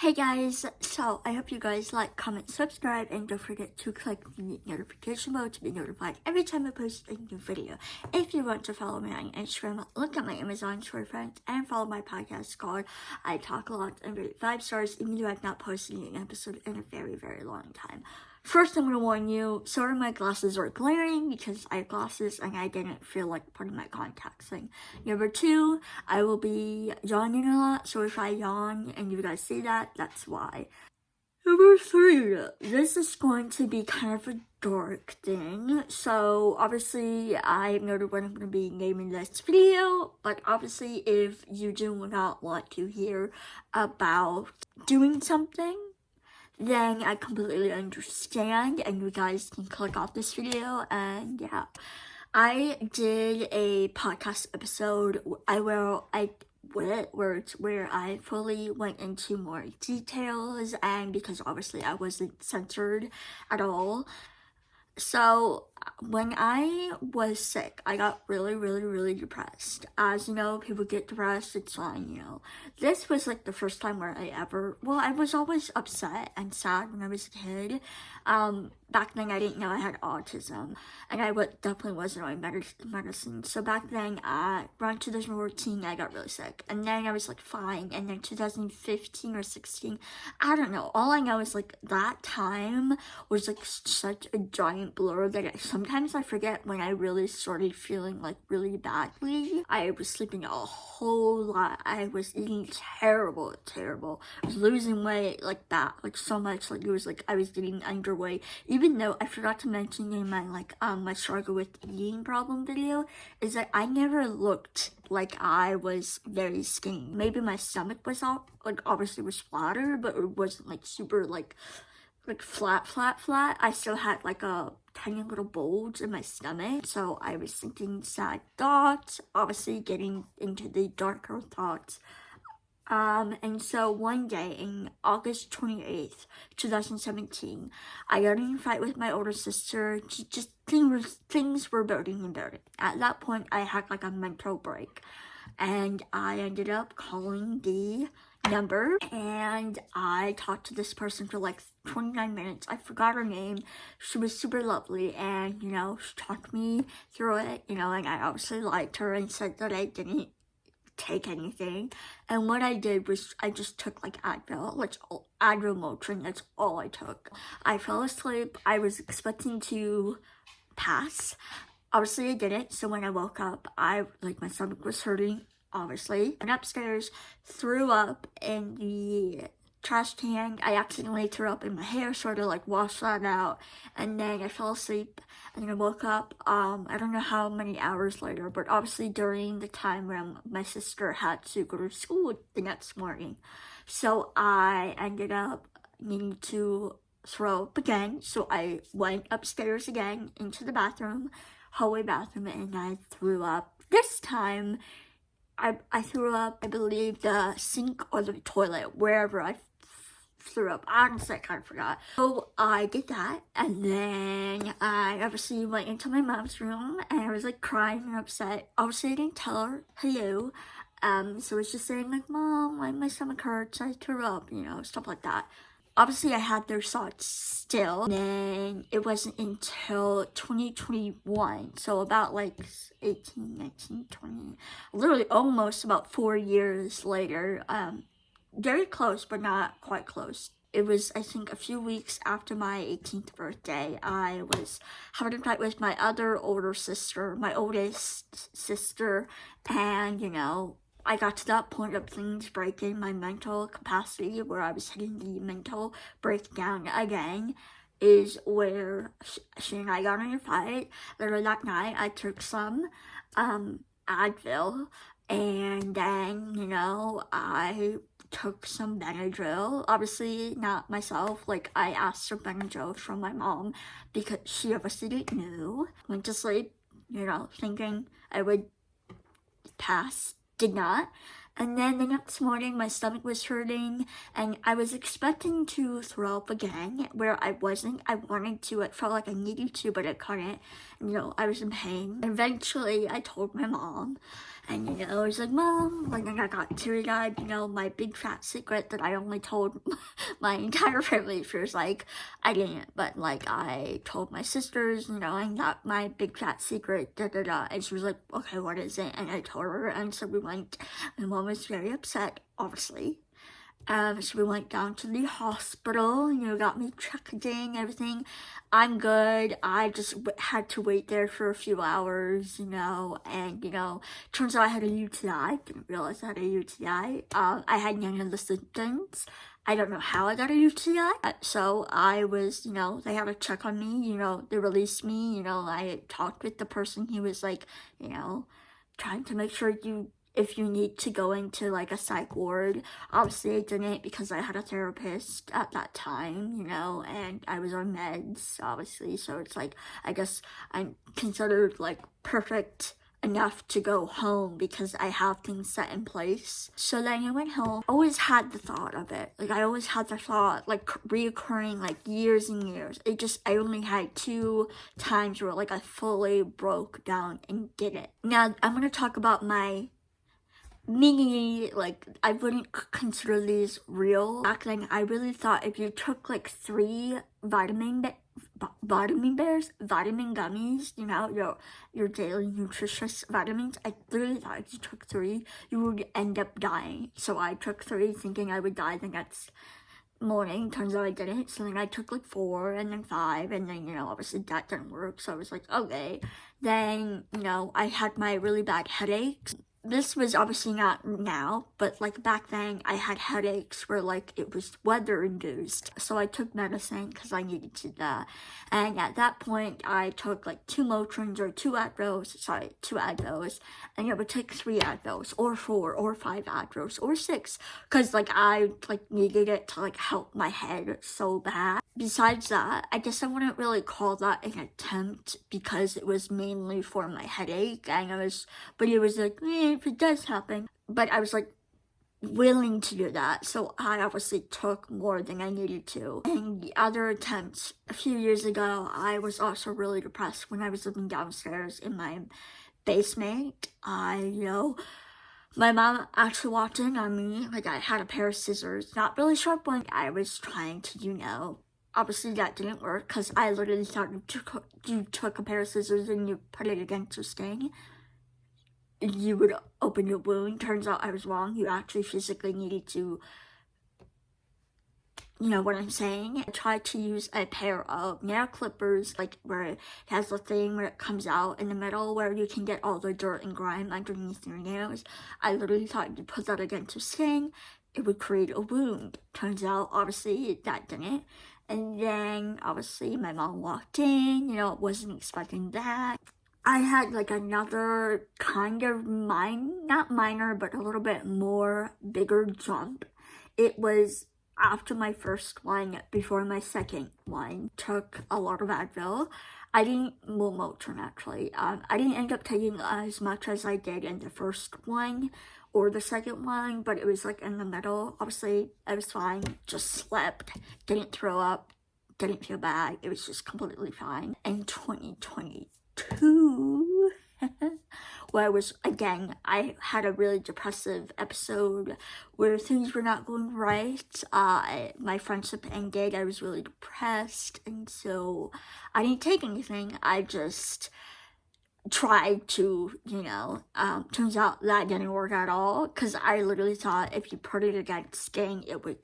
Hey guys, so I hope you guys like, comment, subscribe, and don't forget to click the notification bell to be notified every time I post a new video. If you want to follow me on Instagram, look at my Amazon storefront and follow my podcast called I Talk a Lot and rate 5 stars, even though I've not posted an episode in a very, very long time. First, I'm going to warn you, sorry my glasses are glaring because I have glasses and I didn't feel like putting my contacts in. Number 2, I will be yawning a lot, so if I yawn and you guys see that, that's why. Number 3, this is going to be kind of a dark thing, so obviously I noted what I'm going to be naming this video, but obviously if you do not want to hear about doing something, then I completely understand and you guys can click off this video. And yeah, I did a podcast episode where I fully went into more details, and because obviously I wasn't censored at all. So when I was sick, I got really depressed. As you know, people get depressed, it's fine, you know. This was like the first time where I was always upset and sad when I was a kid. Back then I didn't know I had autism, and I definitely wasn't on medicine. So back then, around 2014, I got really sick, and then I was like fine, and then 2015 or 16, I don't know. All I know is like that time was like such a giant blur that sometimes I forget when I really started feeling like really badly. I was sleeping a whole lot. I was eating terrible. I was losing weight like that, like so much. Like it was like I was getting underweight. Even though I forgot to mention in my my struggle with eating problem video is that I never looked like I was very skinny. Maybe my stomach was all like obviously was flatter, but it wasn't like super like flat. I still had like a tiny little bulge in my stomach. So I was thinking sad thoughts, obviously getting into the darker thoughts. And so one day in August 28th, 2017, I got in a fight with my older sister. Just things were building. At that point, I had like a mental break, and I ended up calling the number, and I talked to this person for like 29 minutes. I forgot her name. She was super lovely, and you know, she talked me through it, you know, and I obviously liked her and said that I didn't take anything, and what I did was I just took like Advil, Advil Motrin, that's all I took. I fell asleep. I was expecting to pass, obviously I didn't. So when I woke up, my stomach was hurting, obviously. Went upstairs, threw up in the trash can. I accidentally threw up in my hair, sort of like washed that out, and then I fell asleep, and then I woke up, I don't know how many hours later, but obviously during the time when my sister had to go to school the next morning. So I ended up needing to throw up again, so I went upstairs again into the hallway bathroom, and I threw up. This time, I threw up, I believe, the sink or the toilet, wherever I threw up. Honestly, I kind of forgot. So I did that, and then I obviously went into my mom's room, and I was like crying and upset. Obviously, I didn't tell her hello. So I was just saying like, Mom, my stomach hurts, I threw up, you know, stuff like that. Obviously, I had those thoughts still, and then it wasn't until 2021, so about like 18, 19, 20, literally almost about 4 years later, very close, but not quite close. It was, I think, a few weeks after my 18th birthday. I was having a fight with my oldest sister, and, you know, I got to that point of things breaking my mental capacity, where I was hitting the mental breakdown again, is where she and I got in a fight. Later that night, I took some Advil, and then, you know, I took some Benadryl. Obviously not myself, like I asked for Benadryl from my mom because she obviously didn't know. Went to sleep, you know, thinking I would pass. Did not. And then the next morning my stomach was hurting, and I was expecting to throw up again, where I wasn't. I wanted to, it felt like I needed to, but I couldn't. And, you know, I was in pain. Eventually I told my mom, And, I was like, Mom, like, and I got teary-eyed, my big fat secret that I only told my entire family. She was like, I didn't, but, like, I told my sisters, I got my big fat secret, da-da-da. And she was like, okay, what is it? And I told her, and so we went. My mom was very upset, obviously. So we went down to the hospital, got me checked in, everything. I'm good. I just had to wait there for a few hours, and, turns out I had a UTI. Didn't realize I had a UTI. I had none of the symptoms. I don't know how I got a UTI. So I was, they had to check on me, they released me, I talked with the person. He was like, trying to make sure if you need to go into like a psych ward. Obviously I didn't because I had a therapist at that time, and I was on meds, obviously, so it's like, I guess I'm considered like perfect enough to go home because I have things set in place. So then I went home. Always had the thought of it. Like, I always had the thought, like, reoccurring, like, years and years. I only had 2 times where, like, I fully broke down and did it. Now, I'm gonna talk about my like, I wouldn't consider these real. Back then, I really thought if you took like 3 vitamin gummies, your daily nutritious vitamins, I really thought if you took 3, you would end up dying. So I took 3 thinking I would die the next morning. Turns out I didn't. So then I took like 4 and then 5, and then, obviously that didn't work. So I was like, okay. Then, I had my really bad headaches. This was obviously not now, but like back then I had headaches where like it was weather induced. So I took medicine because I needed to that. And at that point I took like 2 Motrins or 2 Advils, and it would take 3 Advils or 4 or 5 Advils or 6, because like I like needed it to like help my head so bad. Besides that, I guess I wouldn't really call that an attempt because it was mainly for my headache, and but it was like, if it does happen. But I was like willing to do that, so I obviously took more than I needed to. And the other attempts, a few years ago, I was also really depressed when I was living downstairs in my basement. My mom actually walked in on me, like I had a pair of scissors, not really sharp ones. I was trying to, obviously that didn't work because I literally thought you took a pair of scissors and you put it against your skin, you would open your wound. Turns out I was wrong. You actually physically needed to, you know what I'm saying? I tried to use a pair of nail clippers, like where it has the thing where it comes out in the middle where you can get all the dirt and grime underneath your nails. I literally thought if you put that against your skin, it would create a wound. Turns out, obviously, that didn't. And then, obviously, my mom walked in, wasn't expecting that. I had like another kind of not minor, but a little bit more bigger jump. It was after my first one, before my second one. Took a lot of Advil. I didn't, Motrin actually. I didn't end up taking as much as I did in the first one or the second one, but it was like in the middle. Obviously, I was fine. Just slept, didn't throw up, didn't feel bad. It was just completely fine. In 2022, where I had a really depressive episode where things were not going right. My friendship ended. I was really depressed, and so I didn't take anything. I just tried to, turns out that didn't work at all, because I literally thought if you put it against skin, it would,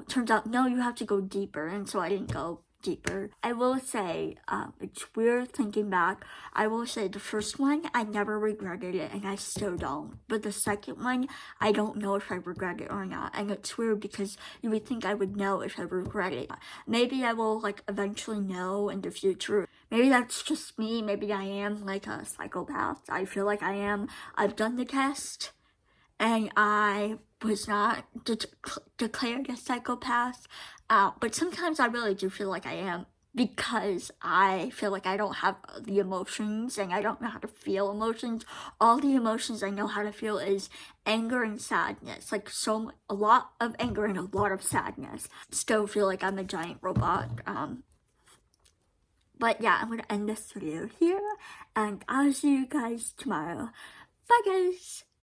turns out, no, you have to go deeper, and so I didn't go deeper. I will say, it's weird thinking back. I will say the first one, I never regretted it, and I still don't. But the second one, I don't know if I regret it or not. And it's weird because you would think I would know if I regret it. Maybe I will, like, eventually know in the future. Maybe that's just me. Maybe I am, like, a psychopath. I feel like I am. I've done the test, and I was not declared a psychopath. But sometimes I really do feel like I am, because I feel like I don't have the emotions and I don't know how to feel emotions. All the emotions I know how to feel is anger and sadness. Like a lot of anger and a lot of sadness. Still feel like I'm a giant robot. But yeah, I'm gonna end this video here, and I'll see you guys tomorrow. Bye guys!